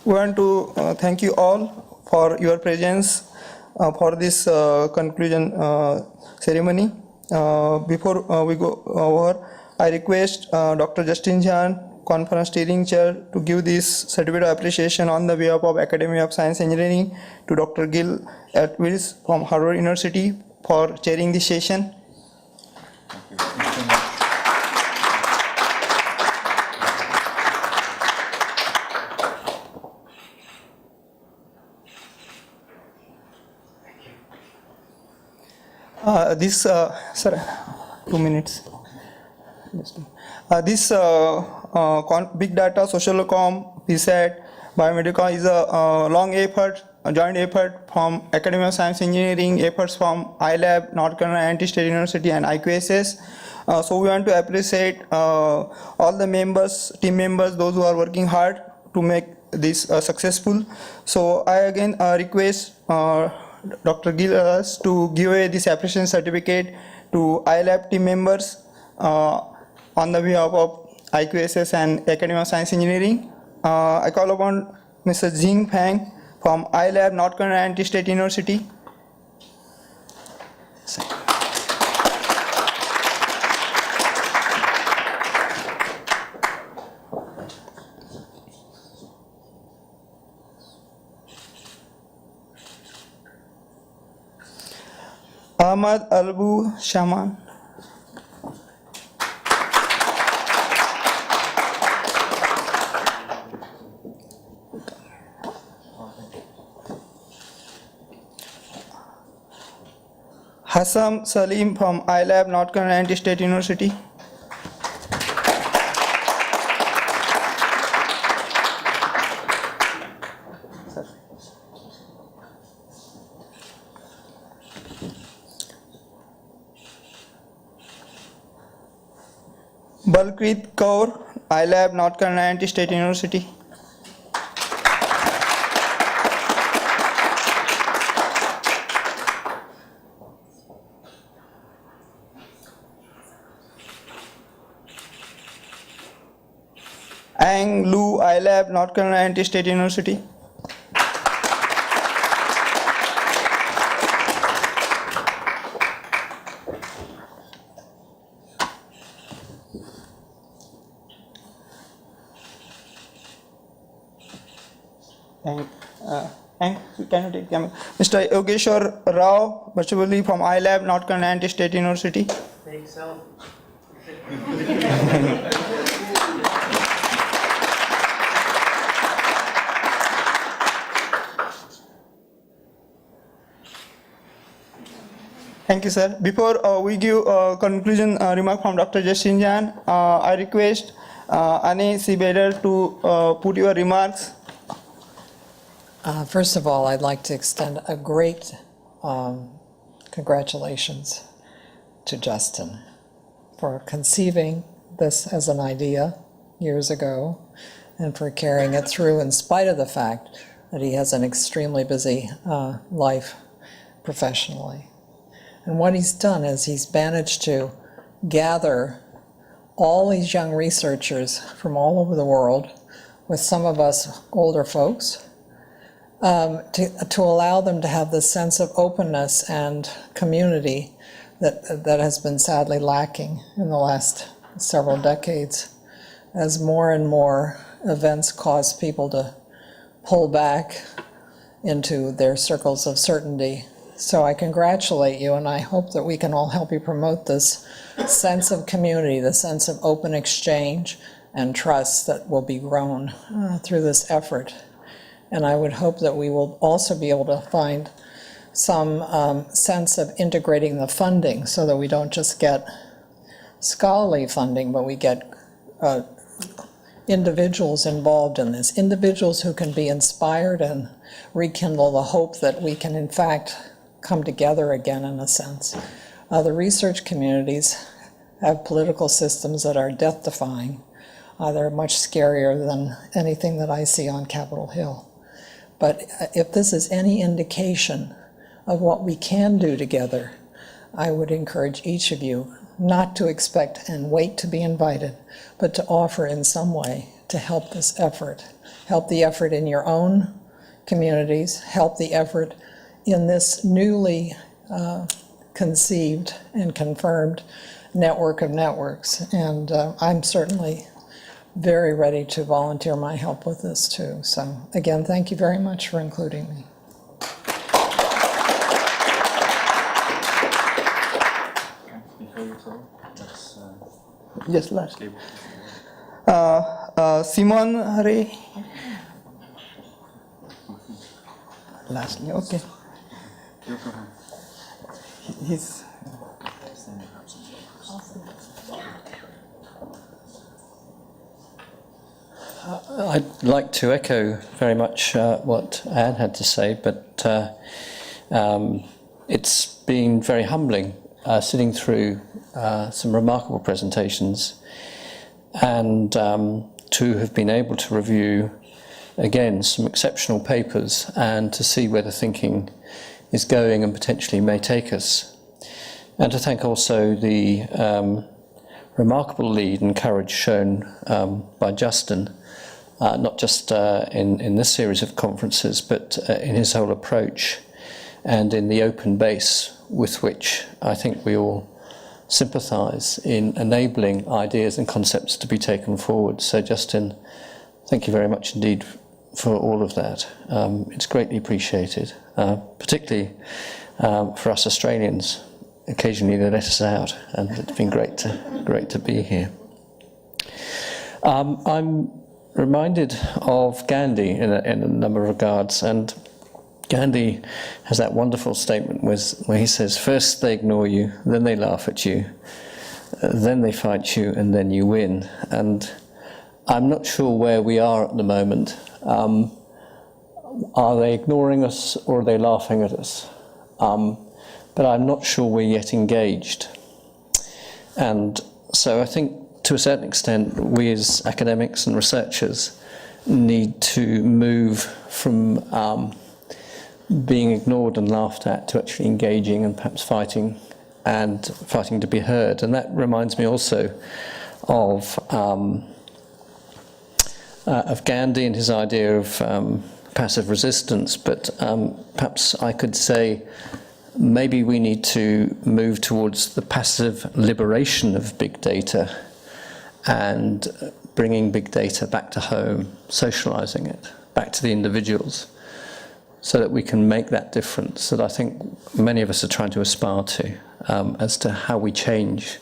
We want to thank you all for your presence for this conclusion ceremony. Before we go over, I request Dr. Justin Jhan, Conference Steering Chair, to give this certificate of appreciation on the behalf of Academy of Science Engineering to Dr. Gil Atwills from Harvard University for chairing this session. Sir, 2 minutes. This big data, SocialInformatics, PASSAT, BioMedCom is a long effort, a joint effort from Academy of Science Engineering, efforts from iLab, North Carolina Anti-State University, and IQSS. So we want to appreciate all the members, team members, those who are working hard to make this successful. So I again request Dr. Gil to give away this appreciation certificate to iLab team members on the behalf of IQSS and Academy of Science Engineering. I call upon Mr. Jing Fang from iLab, North Carolina Anti-State University. Ahmad Albu Shaman. Hassam Salim from iLab, North Carolina Anti-State University. Balpreet Kaur, iLab, North Carolina Anti-State University. Ang Lu, iLab, North Carolina Anti-State University. Can you take camera? Mr. Yogeshwar Rao, virtually from iLab, North Carolina Anti-State University. Take self. Thank you, sir. Before we give conclusion remark from Dr. Justin Jhan, I request ASE to put your remarks. First of all, I'd like to extend a great congratulations to Justin for conceiving this as an idea years ago and for carrying it through in spite of the fact that he has an extremely busy life professionally. And what he's done is he's managed to gather all these young researchers from all over the world, with some of us older folks, to allow them to have this sense of openness and community that has been sadly lacking in the last several decades, as more and more events cause people to pull back into their circles of certainty. So I congratulate you, and I hope that we can all help you promote this sense of community, the sense of open exchange and trust that will be grown through this effort. And I would hope that we will also be able to find some sense of integrating the funding so that we don't just get scholarly funding, but we get individuals involved in this, individuals who can be inspired and rekindle the hope that we can in fact come together again in a sense. The research communities have political systems that are death-defying. They're much scarier than anything that I see on Capitol Hill. But if this is any indication of what we can do together, I would encourage each of you not to expect and wait to be invited, but to offer in some way to help this effort. Help the effort in your own communities, help the effort in this newly conceived and confirmed network of networks. And I'm certainly very ready to volunteer my help with this too. So again, thank you very much for including me. Before you go, let's Yes, last. skip. Simon Ray. Lastly, okay. You go ahead. He's. I'd like to echo very much what Anne had to say, but it's been very humbling sitting through some remarkable presentations and to have been able to review again some exceptional papers and to see where the thinking is going and potentially may take us. And to thank also the remarkable lead and courage shown by Justin, not just in this series of conferences, but in his whole approach and in the open base with which I think we all sympathise in enabling ideas and concepts to be taken forward. So Justin, thank you very much indeed for all of that. It's greatly appreciated, particularly for us Australians. Occasionally they let us out, and it's been great to be here. I'm reminded of Gandhi in a number of regards, and Gandhi has that wonderful statement where he says, first they ignore you, then they laugh at you, then they fight you, and then you win. And I'm not sure where we are at the moment. Are they ignoring us or are they laughing at us? But I'm not sure we're yet engaged. And so I think to a certain extent we as academics and researchers need to move from being ignored and laughed at to actually engaging and perhaps fighting to be heard. And that reminds me also of Gandhi and his idea of passive resistance, but perhaps I could say maybe we need to move towards the passive liberation of big data and bringing big data back to home, socializing it back to the individuals, so that we can make that difference that I think many of us are trying to aspire to, as to how we change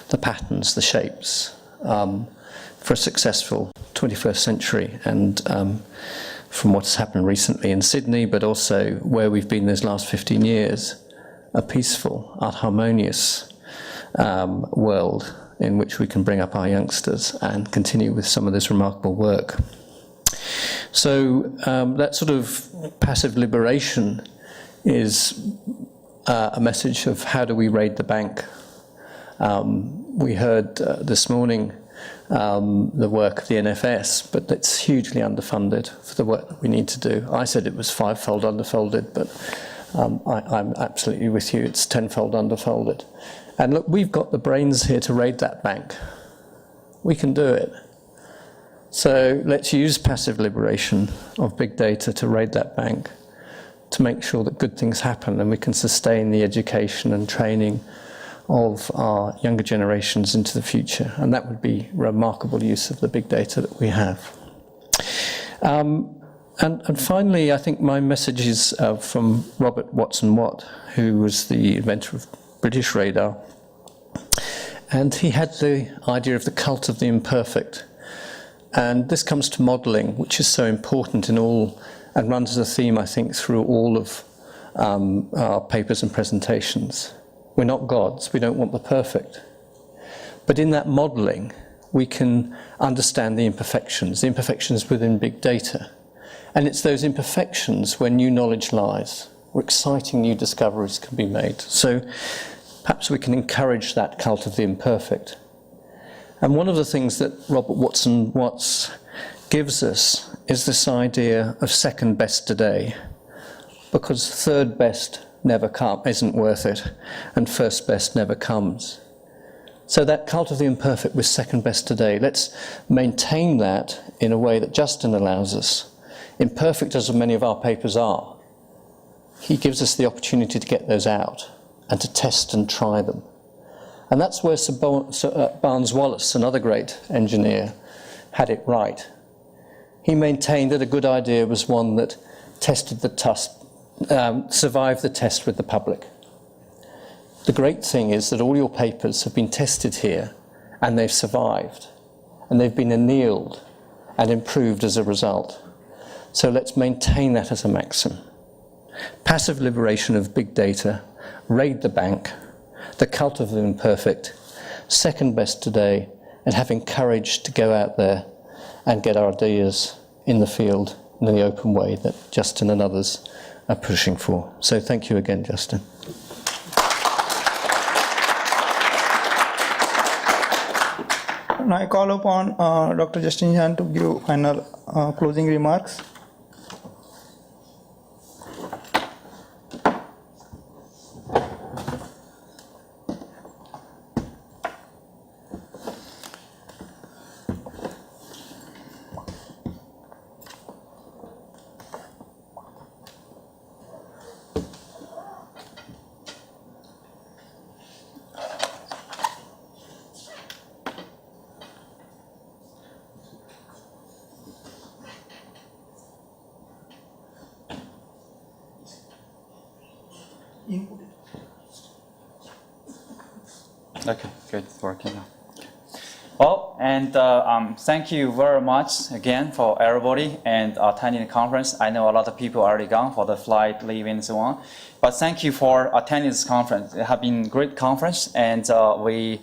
the patterns, the shapes, for a successful 21st century. And from what's happened recently in Sydney, but also where we've been these last 15 years, a peaceful, harmonious world in which we can bring up our youngsters and continue with some of this remarkable work. So that sort of passive liberation is a message of how do we raid the bank. We heard this morning the work of the NFS, but it's hugely underfunded for the work that we need to do. I said it was fivefold underfolded, but I'm absolutely with you, it's tenfold underfolded. And look, we've got the brains here to raid that bank. We can do it. So let's use passive liberation of big data to raid that bank, to make sure that good things happen and we can sustain the education and training of our younger generations into the future. And that would be remarkable use of the big data that we have. And finally, I think my message is from Robert Watson-Watt, who was the inventor of British radar. And he had the idea of the cult of the imperfect. And this comes to modelling, which is so important in all, and runs as a theme, I think, through all of our papers and presentations. We're not gods, we don't want the perfect. But in that modelling, we can understand the imperfections within big data. And it's those imperfections where new knowledge lies, where exciting new discoveries can be made. So perhaps we can encourage that cult of the imperfect. And one of the things that Robert Watson-Watts gives us is this idea of second best today, because third best never isn't worth it, and first best never comes. So that cult of the imperfect was second best today. Let's maintain that in a way that Justin allows us. Imperfect as many of our papers are, he gives us the opportunity to get those out and to test and try them. And that's where Sir Barnes Wallis, another great engineer, had it right. He maintained that a good idea was one that tested the survived the test with the public. The great thing is that all your papers have been tested here and they've survived and they've been annealed and improved as a result. So let's maintain that as a maxim. Passive liberation of big data, raid the bank, the cult of the imperfect, second best today, and having courage to go out there and get our ideas in the field in the open way that Justin and others are pushing for. So thank you again, Justin. Now I call upon Dr. Justin Chan to give final closing remarks. Okay, good, it's working now. Well, and thank you very much again for everybody and attending the conference. I know a lot of people are already gone for the flight, leaving and so on. But thank you for attending this conference. It has been a great conference, and we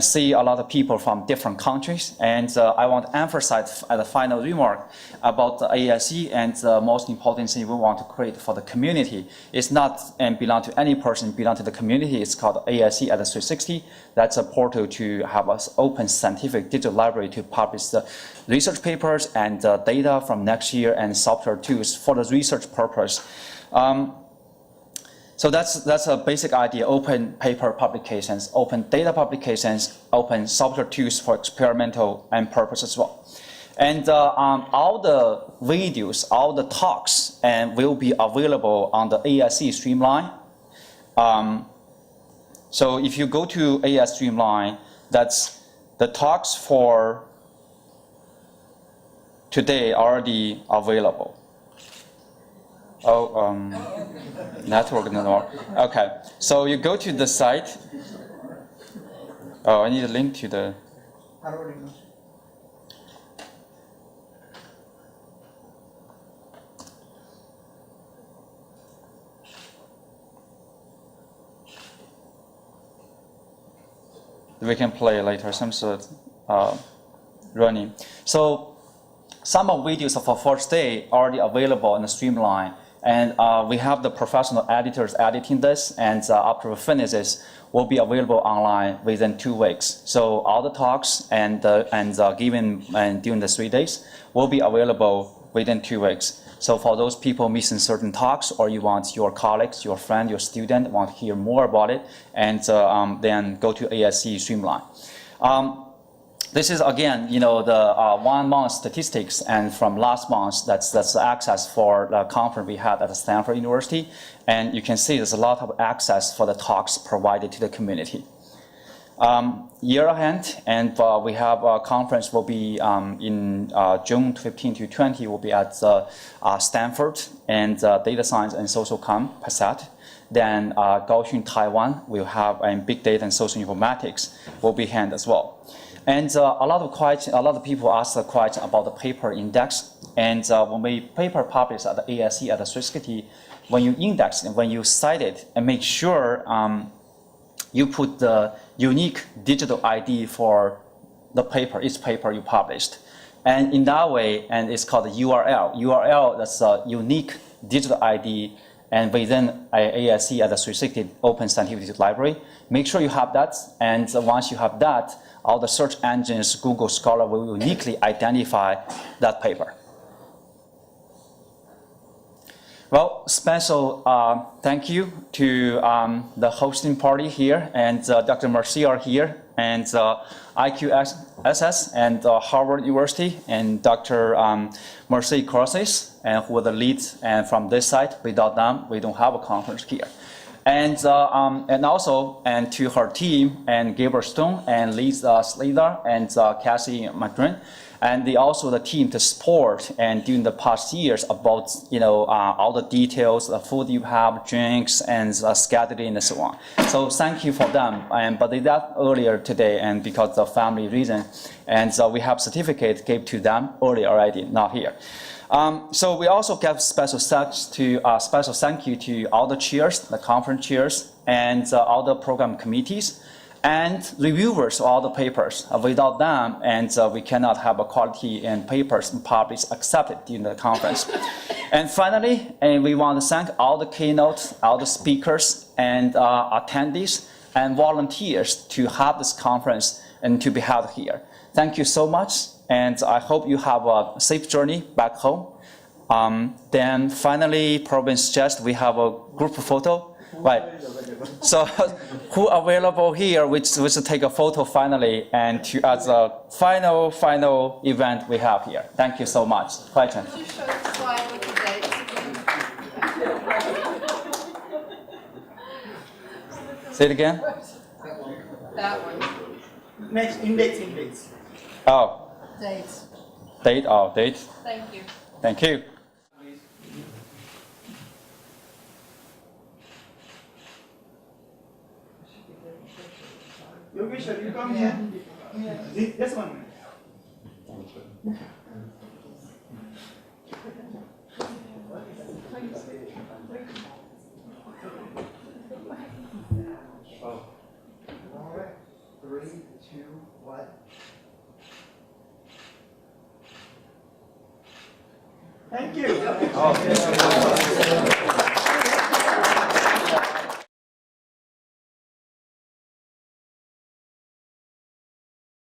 see a lot of people from different countries. And I want to emphasize as a final remark about the ASE, and the most important thing we want to create for the community. It's not belong to any person, belong to the community. It's called ASE at the 360. That's a portal to have an open scientific digital library to publish the research papers and data from next year and software tools for the research purpose. So that's a basic idea: open paper publications, open data publications, open software tools for experimental and purpose as well. And all the videos, all the talks, will be available on the ASE Streamline. So if you go to ASE Streamline, that's the talks for today already available. Oh, network doesn't work. Okay, so you go to the site. Oh, I need a link to the. We can play later, some sort running. So some of videos for first day already available in the Streamline. And we have the professional editors editing this, and after we finish this, will be available online within 2 weeks. So all the talks and given during the 3 days will be available within 2 weeks. So for those people missing certain talks, or you want your colleagues, your friend, your student want to hear more about it, and then go to ASE Streamline. This is again, the 1 month statistics, and from last month, that's the access for the conference we had at Stanford University, and you can see there's a lot of access for the talks provided to the community. Year ahead, and we have a conference will be in June 15 to 20 will be at Stanford, and Data Science and SocialCom, PASSAT. Then Kaohsiung, Taiwan will have Big Data and SocialInformatics will be held as well. And a lot of people ask the question about the paper index. And when we paper published at the ASE at the 360, when you index and when you cite it, and make sure you put the unique digital ID for the paper, each paper you published. And in that way, and it's called the URL. URL, that's a unique digital ID, and within ASE at the 360 Open Scientific Library. Make sure you have that, and once you have that, all the search engines, Google Scholar will uniquely identify that paper. Well, special thank you to the hosting party here, and Dr. Mercier here, and IQSS and Harvard University, and Dr. Mercy Crosses, and who are the leads. And from this side, without them, we don't have a conference here. And also to her team, and Gabriel Stone, and Lisa Slater, and Cassie McDrin, and also the team to support and during the past years about all the details, the food you have, drinks, and scheduling and so on. So thank you for them. But they left earlier today, and because of family reason, and we have certificate gave to them earlier already, not here. So we also give special thank you to all the chairs, the conference chairs, and all the program committees, and reviewers of all the papers. Without them, and we cannot have a quality in papers and published accepted during the conference. And finally, we want to thank all the keynotes, all the speakers, and attendees and volunteers to have this conference and to be held here. Thank you so much, and I hope you have a safe journey back home. Then finally, probably suggest we have a group photo. Right. So who available here, which take a photo finally, and to as a final event we have here. Thank you so much. Question. Could you show the slide with the dates again? Say it again. That one. Next, index. Oh, Dates. date. Oh, date. Thank you. Thank you. Yogesh, you come here. This one. All right. 3, 2, 1. Thank you.